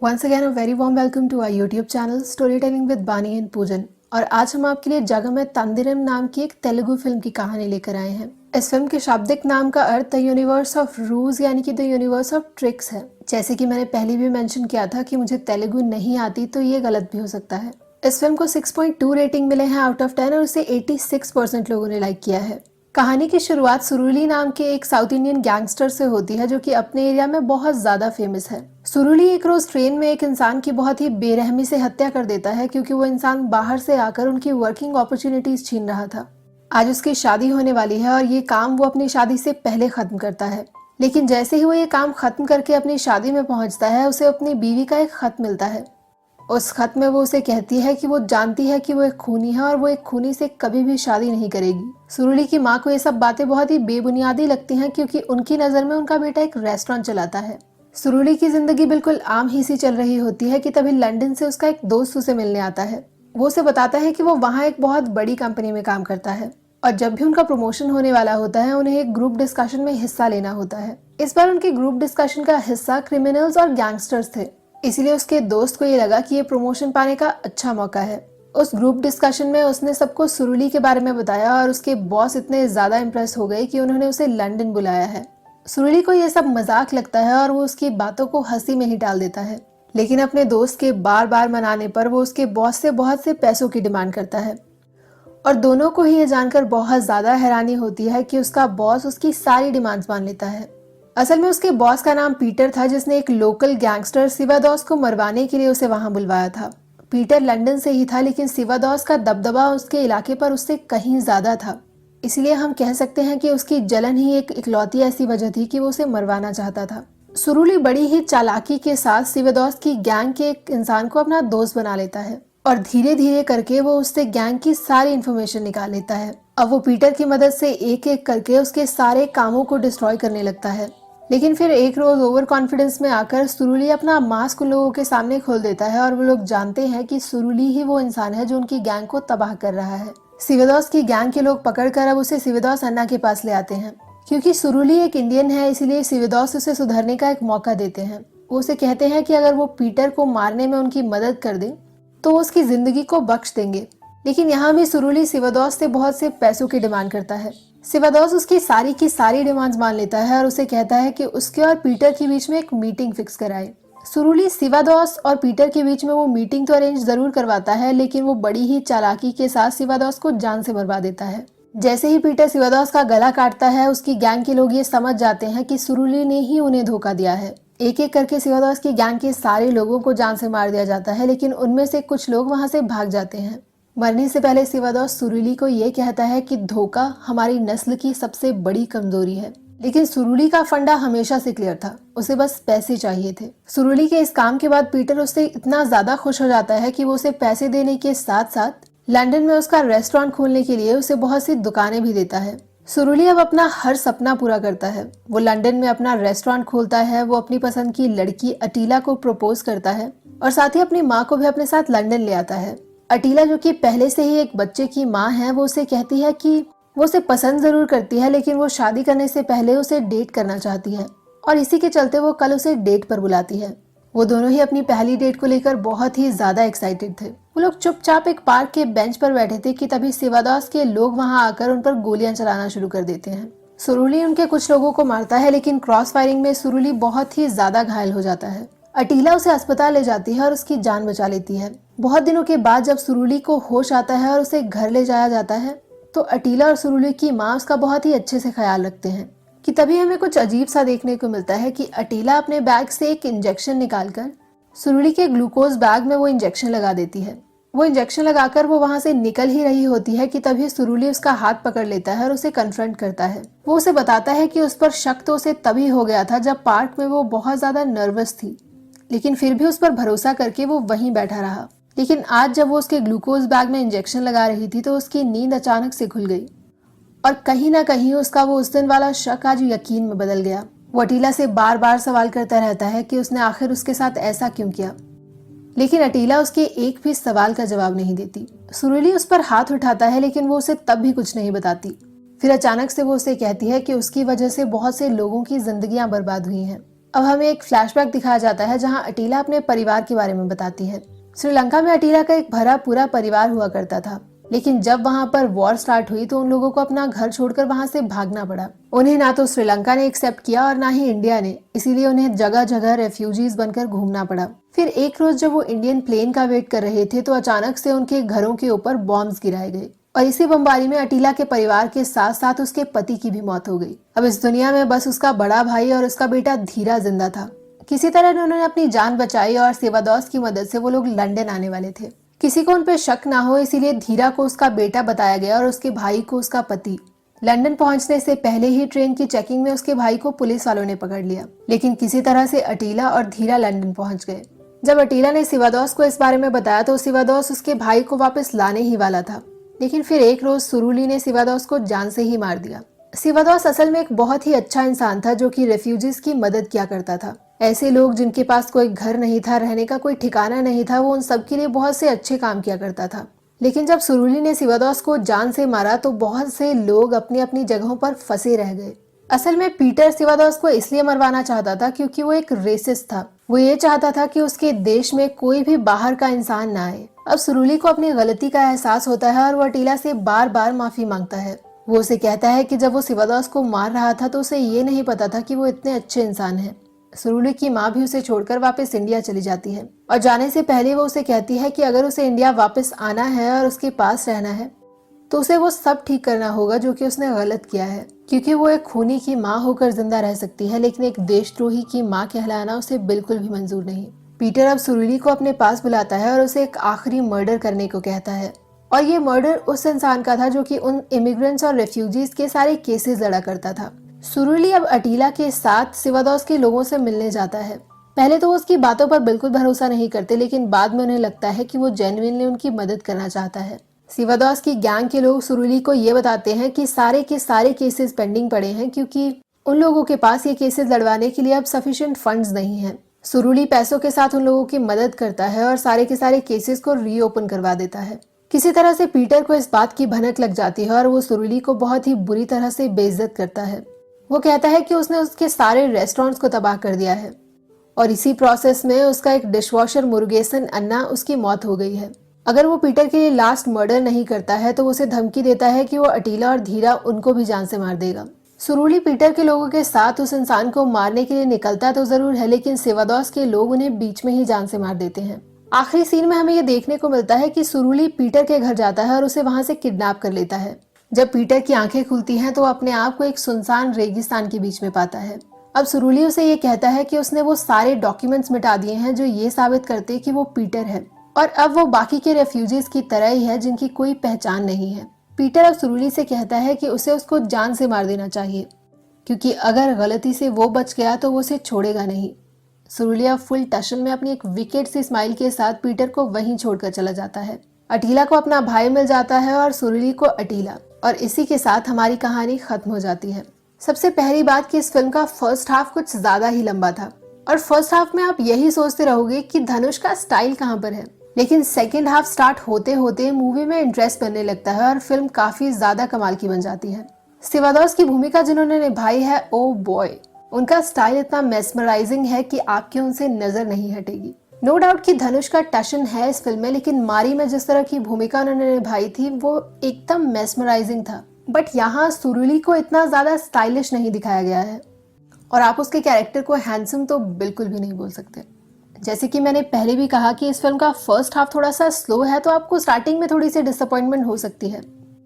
Once again, a very warm welcome to our YouTube channel Storytelling with Bani and Poojan। और आज हम आपके लिए जगमे तंदिरम नाम की एक तेलुगु फिल्म की कहानी लेकर आए हैं। इस फिल्म के शाब्दिक नाम का अर्थ द यूनिवर्स ऑफ रूज यानी कि द यूनिवर्स ऑफ ट्रिक्स है। जैसे कि मैंने पहले भी मेंशन किया था कि मुझे तेलुगु नहीं आती, तो ये गलत भी हो सकता है। इस फिल्म को 6.2 रेटिंग मिले हैं आउट ऑफ 10 और उसे 86% लोगों ने लाइक किया है। कहानी की शुरुआत सुरुली नाम के एक साउथ इंडियन गैंगस्टर से होती है जो कि अपने एरिया में बहुत ज्यादा फेमस है। सुरुली एक रोज ट्रेन में एक इंसान की बहुत ही बेरहमी से हत्या कर देता है क्योंकि वो इंसान बाहर से आकर उनकी वर्किंग अपॉर्चुनिटीज छीन रहा था। आज उसकी शादी होने वाली है और ये काम वो अपनी शादी से पहले खत्म करता है। लेकिन जैसे ही वो ये काम खत्म करके अपनी शादी में पहुंचता है, उसे अपनी बीवी का एक खत मिलता है। उस खत में वो उसे कहती है कि वो जानती है कि वो एक खूनी है और वो एक खूनी से कभी भी शादी नहीं करेगी। सुरुली की माँ को ये सब बातें बहुत ही बेबुनियादी लगती हैं क्योंकि उनकी नज़र में उनका बेटा एक रेस्टोरेंट चलाता है। सुरुली की जिंदगी बिल्कुल आम ही सी चल रही होती है कि तभी लंदन से उसका एक दोस्त उसे मिलने आता है। वो उसे बताता है कि वो वहाँ एक बहुत बड़ी कंपनी में काम करता है और जब भी उनका प्रमोशन होने वाला होता है उन्हें एक ग्रुप डिस्कशन में हिस्सा लेना होता है। इस बार उनके ग्रुप डिस्कशन का हिस्सा क्रिमिनल्स और गैंगस्टर्स थे, इसीलिए उसके दोस्त को ये लगा कि ये प्रमोशन पाने का अच्छा मौका है। उस ग्रुप डिस्कशन में उसने सबको सुरुली के बारे में बताया और उसके बॉस इतने ज्यादा इम्प्रेस हो गए कि उन्होंने उसे लंदन बुलाया है। सुरुली को ये सब मजाक लगता है और वो उसकी बातों को हंसी में ही डाल देता है, लेकिन अपने दोस्त के बार बार मनाने पर वो उसके बॉस से बहुत से पैसों की डिमांड करता है। और दोनों को ही ये जानकर बहुत ज्यादा हैरानी होती है कि उसका बॉस उसकी सारी डिमांड्स मान लेता है। असल में उसके बॉस का नाम पीटर था, जिसने एक लोकल गैंगस्टर सिवादोस को मरवाने के लिए उसे वहां बुलवाया था। पीटर लंदन से ही था, लेकिन सिवादोस का दबदबा उसके इलाके पर उससे कहीं ज्यादा था। इसलिए हम कह सकते हैं कि उसकी जलन ही एक इकलौती ऐसी वजह थी कि वो उसे मरवाना चाहता था। सुरुली बड़ी ही चालाकी के साथ सिवादोस की गैंग के एक इंसान को अपना दोस्त बना लेता है और धीरे धीरे करके वो उससे गैंग की सारी इन्फॉर्मेशन निकाल लेता है। अब वो पीटर की मदद से एक एक करके उसके सारे कामों को डिस्ट्रॉय करने लगता है। लेकिन फिर एक रोज ओवर कॉन्फिडेंस में आकर सुरुली अपना मास्क उन लोगों के सामने खोल देता है और वो लोग जानते हैं कि सुरुली ही वो इंसान है जो उनकी गैंग को तबाह कर रहा है। सिवादोस की गैंग के लोग पकड़कर अब उसे सिवादोस अन्ना के पास ले आते हैं। क्योंकि सुरुली एक इंडियन है, इसलिए सिवादोस उसे सुधरने का एक मौका देते हैं। वो उसे कहते हैं कि अगर वो पीटर को मारने में उनकी मदद कर दे तो वो उसकी जिंदगी को बख्श देंगे। लेकिन यहाँ भी सुरुली सिवादोस से बहुत से पैसों की डिमांड करता है। सिवादोस उसकी सारी की सारी डिमांड्स मान लेता है और उसे कहता है कि उसके और पीटर के बीच में एक मीटिंग फिक्स कराए। सुरुली सिवादोस और पीटर के बीच में वो मीटिंग तो अरेंज जरूर करवाता है, लेकिन वो बड़ी ही चालाकी के साथ सिवादोस को जान से मरवा देता है। जैसे ही पीटर सिवादोस का गला काटता है, उसकी गैंग के लोग ये समझ जाते हैं कि सुरुली ने ही उन्हें धोखा दिया है। एक एक करके सिवादोस की गैंग के सारे लोगों को जान से मार दिया जाता है, लेकिन उनमें से कुछ लोग वहां से भाग जाते हैं। मरने से पहले सिवादोस सुरुली को ये कहता है कि धोखा हमारी नस्ल की सबसे बड़ी कमजोरी है। लेकिन सुरुली का फंडा हमेशा से क्लियर था, उसे बस पैसे चाहिए थे। सुरुली के इस काम के बाद पीटर उससे इतना ज्यादा खुश हो जाता है कि वो उसे पैसे देने के साथ साथ लंदन में उसका रेस्टोरेंट खोलने के लिए उसे बहुत सी दुकानें भी देता है। सुरुली अब अपना हर सपना पूरा करता है। वो लंदन में अपना रेस्टोरेंट खोलता है, वो अपनी पसंद की लड़की अटीला को प्रपोज करता है और साथ ही अपनी माँ को भी अपने साथ लंदन ले आता है। अटीला, जो कि पहले से ही एक बच्चे की माँ है, वो उसे कहती है कि वो उसे पसंद जरूर करती है, लेकिन वो शादी करने से पहले उसे डेट करना चाहती है और इसी के चलते वो कल उसे डेट पर बुलाती है। वो दोनों ही अपनी पहली डेट को लेकर बहुत ही ज्यादा एक्साइटेड थे। वो लोग चुपचाप एक पार्क के बेंच पर बैठे थे कि तभी सिवादोस के लोग वहां आकर उन पर गोलियां चलाना शुरू कर देते हैं। सुरुली उनके कुछ लोगों को मारता है, लेकिन क्रॉस फायरिंग में सुरुली बहुत ही ज्यादा घायल हो जाता है। अटीला उसे अस्पताल ले जाती है और उसकी जान बचा लेती है। बहुत दिनों के बाद जब सुरुली को होश आता है और उसे घर ले जाया जाता है, तो अटीला और सुरुली की माँ उसका बहुत ही अच्छे से ख्याल रखते हैं। कि तभी हमें कुछ अजीब सा देखने को मिलता है कि अटीला अपने बैग से एक इंजेक्शन निकालकर सुरुली के ग्लूकोज बैग में वो इंजेक्शन लगा देती है। वो इंजेक्शन लगाकर वो वहां से निकल ही रही होती है कि तभी सुरुली उसका हाथ पकड़ लेता है और उसे कन्फ्रंट करता है। वो उसे बताता है कि उस पर शक तो उसे तभी हो गया था जब पार्क में वो बहुत ज्यादा नर्वस थी, लेकिन फिर भी उस पर भरोसा करके वो वहीं बैठा रहा। लेकिन आज जब वो उसके ग्लूकोज बैग में इंजेक्शन लगा रही थी तो उसकी नींद अचानक से खुल गई और कहीं ना कहीं उसका वो उस दिन वाला शक आज यकीन में बदल गया। वो अटीला से बार बार सवाल करता रहता है कि उसने आखिर उसके साथ ऐसा क्यों किया, लेकिन अटीला उसके एक भी सवाल का जवाब नहीं देती। सुरुली उस पर हाथ उठाता है, लेकिन वो उसे तब भी कुछ नहीं बताती। फिर अचानक से वो उसे कहती है कि उसकी वजह से बहुत से लोगों की जिंदगियां बर्बाद हुई हैं अब हमें एक फ्लैशबैक दिखाया जाता है जहां अटीला अपने परिवार के बारे में बताती है। श्रीलंका में अटीला का एक भरा पूरा परिवार हुआ करता था, लेकिन जब वहां पर वॉर स्टार्ट हुई तो उन लोगों को अपना घर छोड़कर वहां से भागना पड़ा। उन्हें ना तो श्रीलंका ने एक्सेप्ट किया और ना ही इंडिया ने, इसीलिए उन्हें जगह जगह रेफ्यूजीज बनकर घूमना पड़ा। फिर एक रोज जब वो इंडियन प्लेन का वेट कर रहे थे तो अचानक से उनके घरों के ऊपर बॉम्ब्स गिराए गए और इसी बमबारी में अटीला के परिवार के साथ साथ उसके पति की भी मौत हो गई। अब इस दुनिया में बस उसका बड़ा भाई और उसका बेटा धीरा जिंदा था। किसी तरह उन्होंने अपनी जान बचाई और सेवादॉस की मदद से वो लोग लंदन आने वाले थे। किसी को उन पर शक ना हो इसीलिए धीरा को उसका बेटा बताया गया और उसके भाई को उसका पति। लंदन पहुंचने से पहले ही ट्रेन की चेकिंग में उसके भाई को पुलिस वालों ने पकड़ लिया, लेकिन किसी तरह से अटीला और धीरा लंदन पहुंच गए। जब अटीला ने सिवादोस को इस बारे में बताया तो सिवादोस उसके भाई को वापस लाने ही वाला था, लेकिन फिर एक रोज सुरुली ने सिवादोस को जान से ही मार दिया। सिवादोस असल में एक बहुत ही अच्छा इंसान था जो कि रेफ्यूजीज की मदद किया करता था। ऐसे लोग जिनके पास कोई घर नहीं था, रहने का कोई ठिकाना नहीं था, वो उन सब के लिए बहुत से अच्छे काम किया करता था। लेकिन जब सुरुली ने सिवादोस को जान से मारा तो बहुत से लोग अपनी अपनी जगहों पर फंसे रह गए। असल में पीटर सिवादोस को इसलिए मरवाना चाहता था क्योंकि वो एक रेसिस्ट था। वो ये चाहता था कि उसके देश में कोई भी बाहर का इंसान ना आए। अब सुरुली को अपनी गलती का एहसास होता है और वो अटीला से बार बार माफी मांगता है। वो उसे कहता है कि जब वो सिवादोस को मार रहा था तो उसे ये नहीं पता था कि वो इतने अच्छे इंसान हैं। सुरुली की माँ भी उसे छोड़कर वापस इंडिया चली जाती है और जाने से पहले वो उसे कहती है कि अगर उसे इंडिया वापस आना है और उसके पास रहना है तो उसे वो सब ठीक करना होगा जो कि उसने गलत किया है, क्योंकि वो एक खूनी की माँ होकर जिंदा रह सकती है लेकिन एक देशद्रोही की माँ कहलाना उसे बिल्कुल भी मंजूर नहीं। पीटर अब सुरुली को अपने पास बुलाता है और उसे एक आखिरी मर्डर करने को कहता है, और ये मर्डर उस इंसान का था जो कि उन इमिग्रेंट्स और रेफ्यूजीज के सारे केसेस लड़ा करता था। सुरुली अब अटीला के साथ सिवादोस के लोगों से मिलने जाता है। पहले तो वो उसकी बातों पर बिल्कुल भरोसा नहीं करते, लेकिन बाद में उन्हें लगता है कि वो जेन्युइनली उनकी मदद करना चाहता है। सिवादोस की गैंग के लोग सुरुली को ये बताते हैं कि सारे के सारे केसेस पेंडिंग पड़े हैं क्योंकि उन लोगों के पास ये केसेस लड़वाने के लिए अब सफिशिएंट फंड्स नहीं हैं। सुरुली पैसों के साथ उन लोगों की मदद करता है और सारे के सारे केसेस को रीओपन करवा देता है। किसी तरह से पीटर को इस बात की भनक लग जाती है और वो सुरुली को बहुत ही बुरी तरह से बेइज्जत करता है। वो कहता है कि उसने उसके सारे रेस्टोरेंट्स को तबाह कर दिया है और इसी प्रोसेस में उसका एक डिशवॉशर मुरुगेसन अन्ना उसकी मौत हो गई है। अगर वो पीटर के लिए लास्ट मर्डर नहीं करता है तो वो उसे धमकी देता है कि वो अटीला और धीरा उनको भी जान से मार देगा। सुरुली पीटर के लोगों के साथ उस इंसान को मारने के लिए निकलता तो जरूर है, लेकिन सिवादोस के लोग उन्हें बीच में ही जान से मार देते हैं। आखिरी सीन में हमें ये देखने को मिलता है कि सुरुली पीटर के घर जाता है और उसे वहां से किडनैप कर लेता है। जब पीटर की आंखें खुलती हैं तो अपने आप को एक सुनसान रेगिस्तान के बीच में पाता है। अब सुरुली उसे ये कहता है कि उसने वो सारे डॉक्यूमेंट्स मिटा दिए हैं जो ये साबित करते कि वो पीटर है और अब वो बाकी के रेफ्यूजीज की तरह ही है जिनकी कोई पहचान नहीं है। पीटर अब सुरुली से कहता है कि उसे उसको जान से मार देना चाहिए क्योंकि अगर गलती से वो बच गया तो वो उसे छोड़ेगा नहीं। सुरुली अब फुल टशन में अपनी एक विकेट सी स्माइल के साथ पीटर को वहीं छोड़कर चला जाता है। अटीला को अपना भाई मिल जाता है और सुरुली को अटीला, और इसी के साथ हमारी कहानी खत्म हो जाती है। सबसे पहली बात कि इस फिल्म का फर्स्ट हाफ कुछ ज्यादा ही लंबा था और फर्स्ट हाफ में आप यही सोचते रहोगे कि धनुष का स्टाइल कहाँ पर है, लेकिन सेकेंड हाफ स्टार्ट होते होते मूवी में इंटरेस्ट बनने लगता है और फिल्म काफी ज्यादा कमाल की बन जाती है। सिवादोस की भूमिका जिन्होंने निभाई है, ओ बॉय, उनका स्टाइल इतना मेस्मराइजिंग है कि आपकी उनसे नजर नहीं हटेगी। नो डाउट कि धनुष का टशन है इस फिल्म में, लेकिन मारी में जिस तरह की भूमिका उन्होंने निभाई थी वो एकदम मेस्मराइजिंग था। बट यहाँ सुरुली को इतना ज्यादा स्टाइलिश नहीं दिखाया गया है और आप उसके कैरेक्टर को हैंडसम तो बिल्कुल भी नहीं बोल सकते। जैसे कि मैंने पहले भी कहा कि इस फिल्म का फर्स्ट हाफ थोड़ा सा स्लो है तो आपको स्टार्टिंग में थोड़ी सी डिसअपॉइंटमेंट हो सकती है,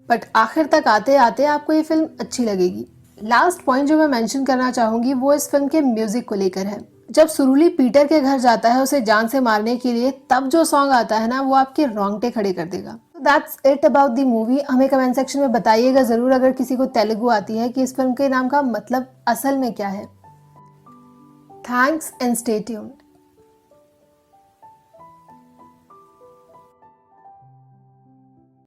बट आखिर तक आते आते आपको ये फिल्म अच्छी लगेगी। लास्ट पॉइंट जो मैं मेंशन करना चाहूंगी वो इस फिल्म के म्यूजिक को लेकर है। जब सुरुली पीटर के घर जाता है उसे जान से मारने के लिए, तब जो सॉन्ग आता है ना वो आपके रोंगटे खड़े कर देगा। That's it about the movie. हमें कमेंट सेक्शन में बताइएगा जरूर अगर किसी को तेलुगु आती है कि इस फिल्म के नाम का मतलब असल में क्या है। Thanks and stay tuned.